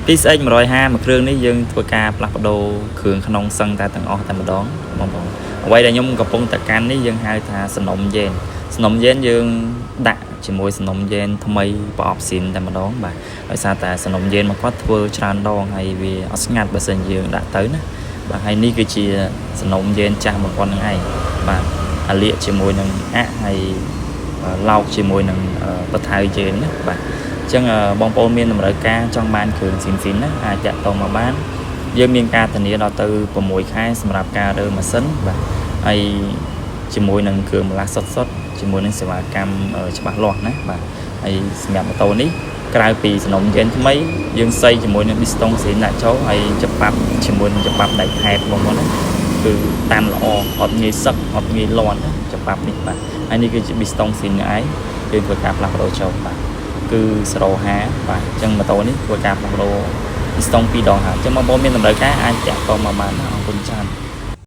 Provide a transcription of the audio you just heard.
PSX 150មួយគ្រឿងនេះយើងធ្វើការផ្លាស់ប្ដូរគ្រឿងក្នុងសឹងតែទាំងអស់តែម្ដងបងប្អូនអ្វីដែលខ្ញុំកំពុងតែកាន់នេះយើងហៅថាសំណុំយេនយើងដាក់ជាមួយសំណុំយេនថ្មីប្រអប់ស៊ីនតែម្ដងបាទដោយសារតែសំណុំយេនមកគាត់ធ្វើច្រើនដងហើយវាអត់ស្ងាត់បើសិនយើងដាក់ទៅណាបាទហើយនេះគឺជាសំណុំយេនចាស់បំផុតនឹងឯងបាទអាលៀកជាមួយនឹងអាក់ហើយឡោកជាមួយនឹងបថៅយេនណាបាទអញ្ចឹងបងប្អូនមានតម្រូវការចង់បានគ្រឿងស៊ីនណាអាចតាក់ទងមកបានយើងមានការធានាដល់ទៅ6ខែសម្រាប់ការរើម៉ាស៊ីនបាទហើយជាមួយនឹងគ្រឿងម្លាស់សុទ្ធជាមួយនឹងសេវាកម្មច្បាស់លាស់ណាបាទហើយសម្រាប់ម៉ូតូនេះក្រៅពីសំណុំយេនថ្មីយើងសៃជាមួយនឹង piston ស៊ីនដាក់ចូលហើយច្បាប់ជាមួយនឹងច្បាប់ដៃថែបបងប្អូនណាគឺតាន់ល្អអត់ងាយសឹកអត់ងាយលាន់ណាច្បាប់នេះបាទហើយនេះគឺជា piston ស៊ីនឯងយើងធ្វើការផ្លាស់ប្ដូរចូលបាទគឺ050បាទអញ្ចឹងម៉ូតូនេះធ្វើការផ្លាស់ប្ដូរ piston 2 ដងហើយអញ្ចឹងបងប្អូនមានតម្រូវការអាចតាក់ទងមកបានអរគុណច្រើន